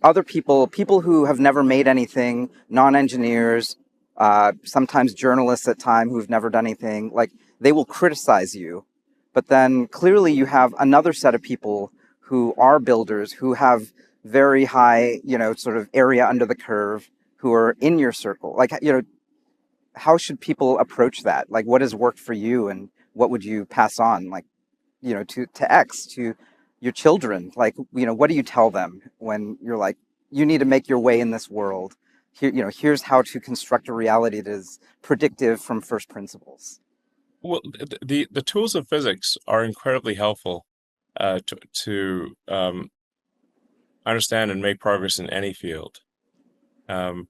other people who have never made anything, non-engineers, sometimes journalists at time who've never done anything, like they will criticize you. But then clearly you have another set of people who are builders, who have very high, sort of area under the curve, who are in your circle. Like, how should people approach that? Like, what has worked for you, and what would you pass on, like, to X, to your children? Like, what do you tell them when you're like, you need to make your way in this world? Here, here's how to construct a reality that is predictive from first principles. Well, the tools of physics are incredibly helpful to understand and make progress in any field. Um,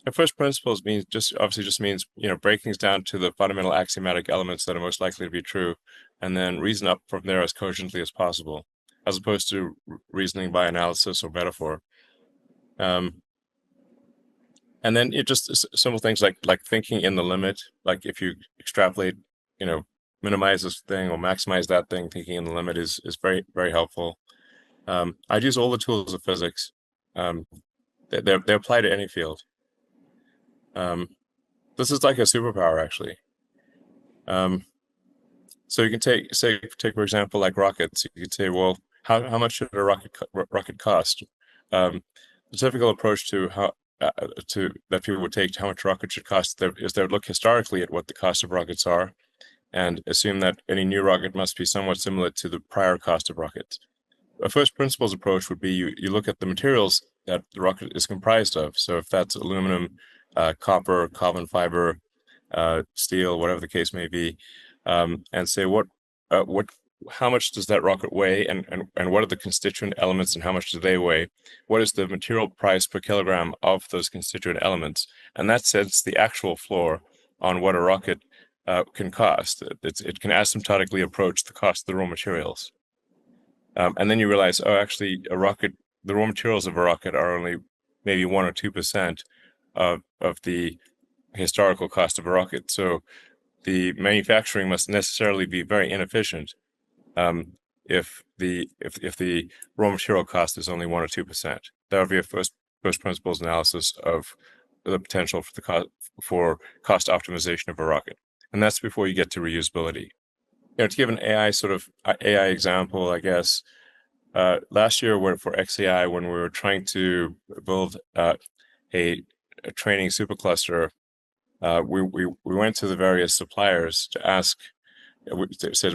and first principles means just means break things down to the fundamental axiomatic elements that are most likely to be true, and then reason up from there as cogently as possible, as opposed to reasoning by analysis or metaphor. Um, and then it just simple things like thinking in the limit. Like if you extrapolate, you know, minimize this thing or maximize that thing, thinking in the limit is very, very helpful. I'd use all the tools of physics. Um, they apply to any field. Um, this is like a superpower, actually. Um, so you can take for example, like rockets. You could say, well, how much should a rocket cost? The typical approach to how to that people would take to how much a rocket should cost is they would look historically at what the cost of rockets are and assume that any new rocket must be somewhat similar to the prior cost of rockets. A first principles approach would be you look at the materials that the rocket is comprised of. So if that's aluminum, copper, carbon fiber, steel, whatever the case may be, and say what how much does that rocket weigh, and what are the constituent elements, and how much do they weigh? What is the material price per kilogram of those constituent elements? And that sets the actual floor on what a rocket can cost. It can asymptotically approach the cost of the raw materials. And then you realize, oh, actually, the raw materials of a rocket are only maybe 1 or 2% of the historical cost of a rocket. So the manufacturing must necessarily be very inefficient if the raw material cost is only 1 or 2%. That would be a first principles analysis of the potential for cost optimization of a rocket, and that's before you get to reusability. To give an AI sort of AI example, I guess last year for XAI, when we were trying to build a training supercluster, we went to the various suppliers to ask. They said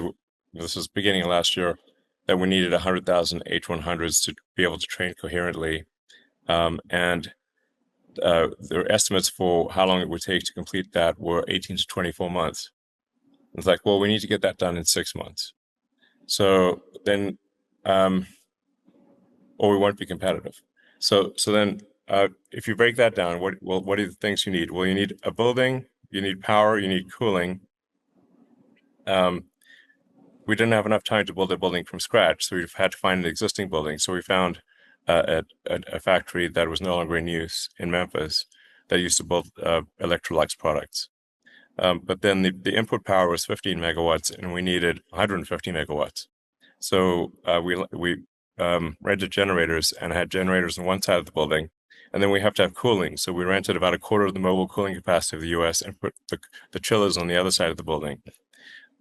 this was beginning of last year that we needed 100,000 H100s to be able to train coherently, and their estimates for how long it would take to complete that were 18 to 24 months. It's like, well, we need to get that done in 6 months. So then, or we won't be competitive. So then, if you break that down, what are the things you need? Well, you need a building, you need power, you need cooling. We didn't have enough time to build a building from scratch, so we've had to find an existing building. So we found a factory that was no longer in use in Memphis that used to build Electrolux products. But then the input power was 15 megawatts, and we needed 150 megawatts. So we rented generators and had generators on one side of the building, and then we have to have cooling. So we rented about a quarter of the mobile cooling capacity of the U.S. and put the chillers on the other side of the building.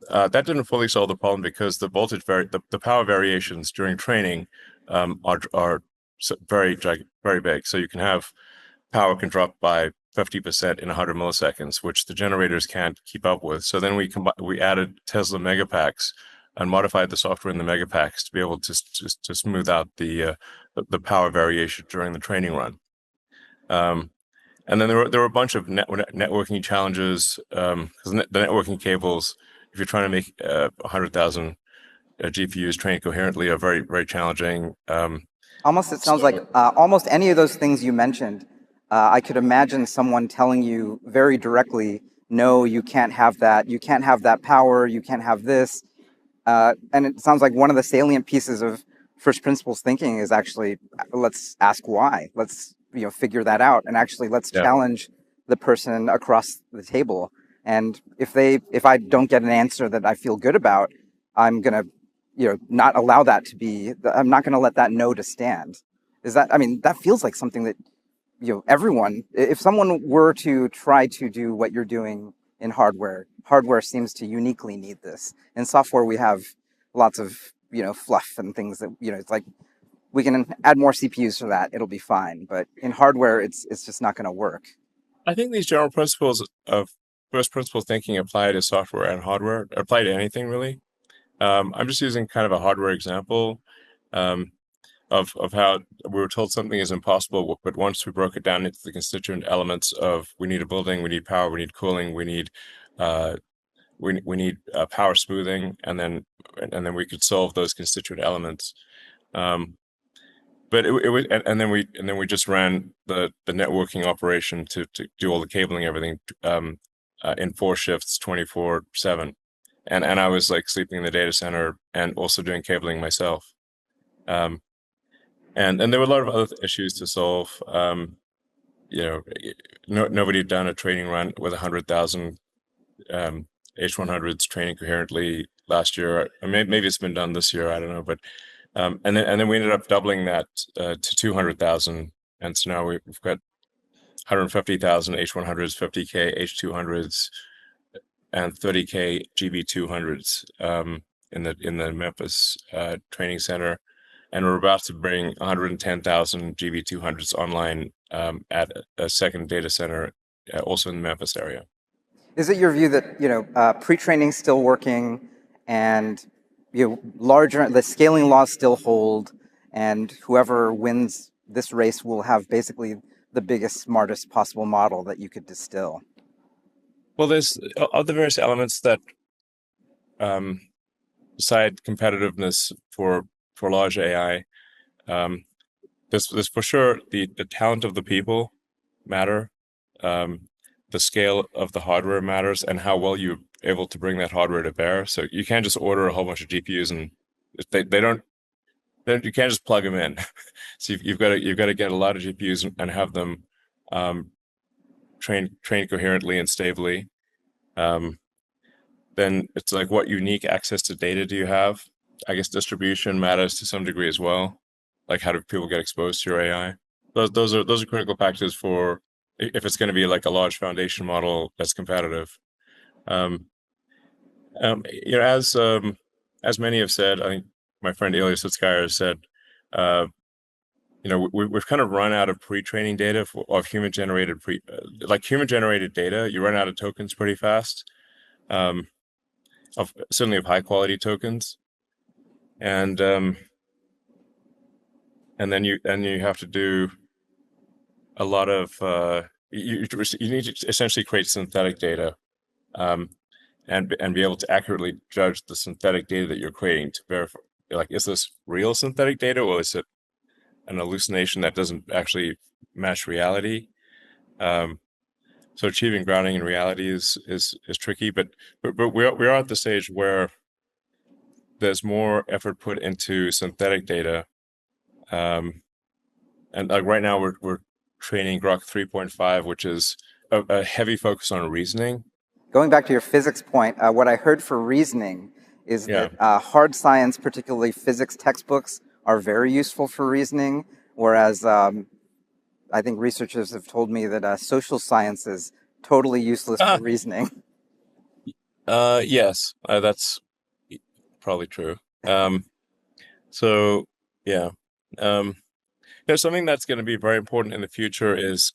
That didn't fully solve the problem because the power variations during training are very big. So you can have power can drop by 50% in 100 milliseconds, which the generators can't keep up with. So then we added Tesla Megapacks and modified the software in the Megapacks to be able to smooth out the power variation during the training run. And then there were a bunch of networking challenges because the networking cables, if you're trying to make 100,000 GPUs train coherently, are very, very challenging. Almost, it sounds like almost any of those things you mentioned, I could imagine someone telling you very directly, no, you can't have that. You can't have that power. You can't have this. And it sounds like one of the salient pieces of first principles thinking is actually, let's ask why. Let's figure that out, and actually let's Yeah. challenge the person across the table. And if I don't get an answer that I feel good about, I'm gonna not allow that to be. I'm not gonna let that no to stand. Is that, I mean, that feels like something that, everyone, if someone were to try to do what you're doing in hardware, hardware seems to uniquely need this. In software, we have lots of, fluff and things that, it's like we can add more CPUs for that, it'll be fine. But in hardware, it's just not going to work. I think these general principles of first principle thinking apply to software and hardware, apply to anything really. I'm just using kind of a hardware example um, of how we were told something is impossible, but once we broke it down into the constituent elements of we need a building, we need power, we need cooling, we need uh, we need power smoothing, and then we could solve those constituent elements. Um, but it was, and then we just ran the networking operation to do all the cabling, everything in 4 shifts, 24/7, and I was like sleeping in the data center and also doing cabling myself. Um, and there were a lot of other issues to solve. You know, nobody had done a training run with 100,000 H100s training coherently last year. I mean, maybe it's been done this year. I don't know, but and then we ended up doubling that to 200,000, and so now we've got 150,000 H100s, 50K H200s, and 30K GB200s in the Memphis training center, and we're about to bring 110,000 GB200s online at a second data center, also in the Memphis area. Is it your view that pre-training still working, and larger the scaling laws still hold, and whoever wins this race will have basically the biggest, smartest possible model that you could distill? Well, there's other various elements that beside competitiveness for large AI. There's for sure the talent of the people matter. The scale of the hardware matters, and how well you're able to bring that hardware to bear. So you can't just order a whole bunch of GPUs and they don't. You can't just plug them in. So you've got to get a lot of GPUs and have them train coherently and stably. Then it's like, what unique access to data do you have? I guess distribution matters to some degree as well. Like, how do people get exposed to your AI? Those are critical factors for if it's going to be like a large foundation model that's competitive. Um, you know, as many have said, I think my friend Ilya Sutskeyer has said, we've kind of run out of pre-training data of human-generated human-generated data. You run out of tokens pretty fast, certainly of high-quality tokens, and then you have to do a lot of you need to essentially create synthetic data, and be able to accurately judge the synthetic data that you're creating to verify, like, is this real synthetic data, or is it an hallucination that doesn't actually match reality? So achieving grounding in reality is tricky, but we are at the stage where there's more effort put into synthetic data, and like right now we're training Grok 3.5, which is a heavy focus on reasoning. Going back to your physics point, what I heard for reasoning is Yeah. that hard science, particularly physics textbooks, are very useful for reasoning, whereas I think researchers have told me that social science is totally useless for reasoning. Yes, that's probably true. So yeah, something that's going to be very important in the future is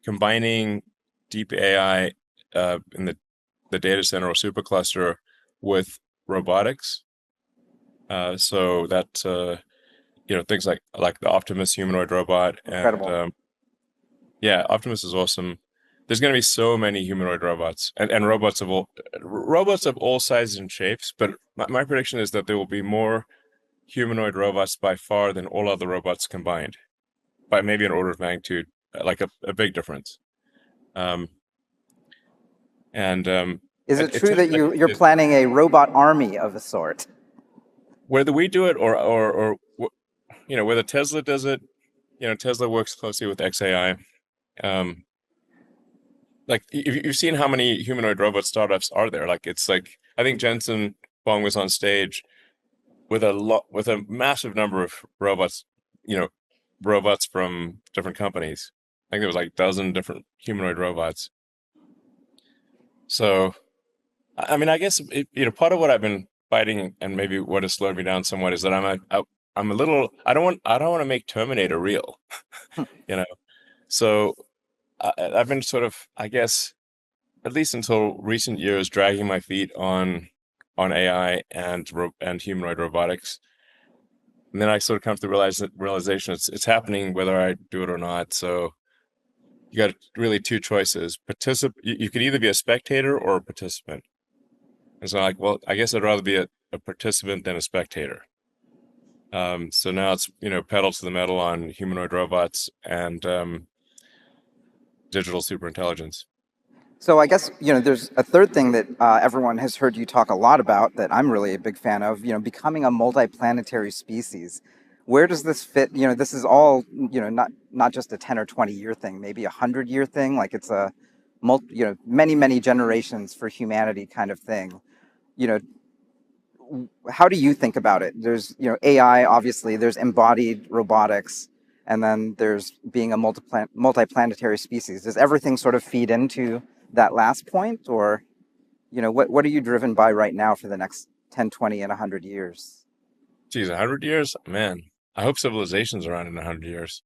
combining deep AI in the data center or supercluster with robotics. So that things like the Optimus humanoid robot. Incredible. And yeah, Optimus is awesome. There's going to be so many humanoid robots and robots of all sizes and shapes. But my prediction is that there will be more humanoid robots by far than all other robots combined, by maybe an order of magnitude, like a big difference. Is it true that you're planning a robot army of a sort? Whether we do it or whether Tesla does it, Tesla works closely with XAI. Like, you've seen how many humanoid robot startups are there. Like, it's like, I think Jensen Huang was on stage with a massive number of robots you know, robots from different companies. I think there was like a dozen different humanoid robots. So, I mean, I guess part of what I've been fighting, and maybe what has slowed me down somewhat, is that I'm a little. I don't want to make Terminator real. You know. So I've been sort of, I guess, at least until recent years, dragging my feet on AI and humanoid robotics. And then I sort of come to the realization it's happening whether I do it or not. So you got really two choices. You could either be a spectator or a participant. And so like, well, I guess I'd rather be a participant than a spectator. So now it's, pedal to the metal on humanoid robots and digital superintelligence. So I guess there's a third thing that everyone has heard you talk a lot about that I'm really a big fan of. Becoming a multiplanetary species. Where does this fit? This is all not just a 10 or 20 year thing, maybe 100 year thing. Like it's a many generations for humanity kind of thing. You know, how do you think about it? There's AI, obviously. There's embodied robotics, and then there's being a multiplanetary species. Does everything sort of feed into that last point, or what are you driven by right now for the next 10, 20, and 100 years? Geez, 100 years? Man, I hope civilization's around in 100 years.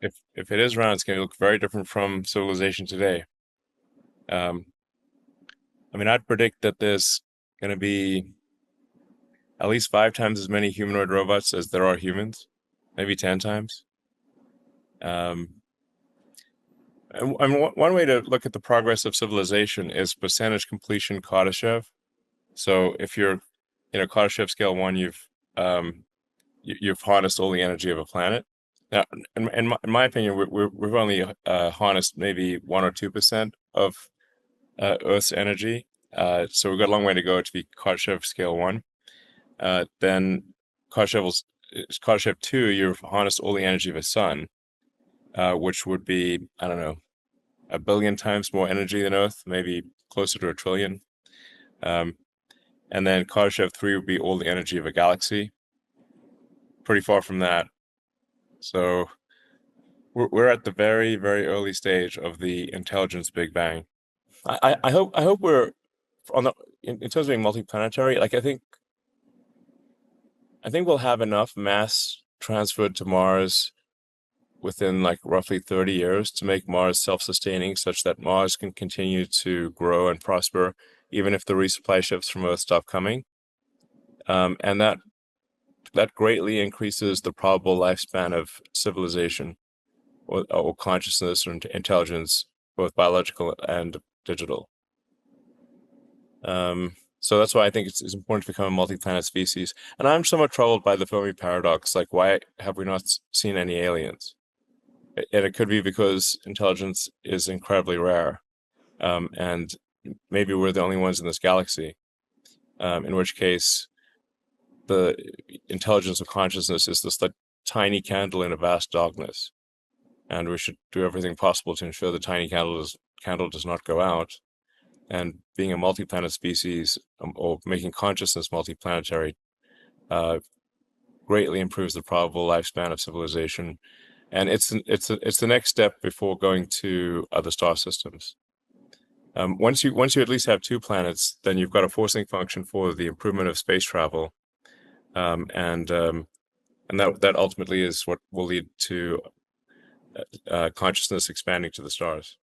If it is around, it's going to look very different from civilization today. Um, I mean, I'd predict that there's going to be at least 5 times as many humanoid robots as there are humans, maybe 10 times. Um, and one way to look at the progress of civilization is percentage completion Kardashev. So if you're, Kardashev scale 1, um, you've harnessed all the energy of a planet. Now, in my opinion, we've only harnessed maybe 1 or 2% of Earth's energy. So we've got a long way to go to be Kardashev scale 1. Then Kardashev 2, you've harnessed all the energy of a sun, which would be, I don't know, 1 billion times more energy than Earth, maybe closer to 1 trillion. Um, and then Kardashev 3 would be all the energy of a galaxy. Pretty far from that. So we're at the very, very early stage of the intelligence Big Bang. I hope we're on in terms of being multiplanetary. Like I think we'll have enough mass transferred to Mars within like roughly 30 years to make Mars self-sustaining, such that Mars can continue to grow and prosper even if the resupply ships from Earth stop coming. And that greatly increases the probable lifespan of civilization or consciousness or intelligence, both biological and digital. So that's why I think it's important to become a multi-planet species. And I'm somewhat troubled by the Fermi paradox. Like, why have we not seen any aliens? And it could be because intelligence is incredibly rare. And maybe we're the only ones in this galaxy, in which case the intelligence of consciousness is this like tiny candle in a vast darkness. And we should do everything possible to ensure the tiny candle does not go out. And being a multi-planet species, or making consciousness multiplanetary, greatly improves the probable lifespan of civilization. And it's the next step before going to other star systems. Once you at least have 2 planets, then you've got a forcing function for the improvement of space travel, and that ultimately is what will lead to consciousness expanding to the stars.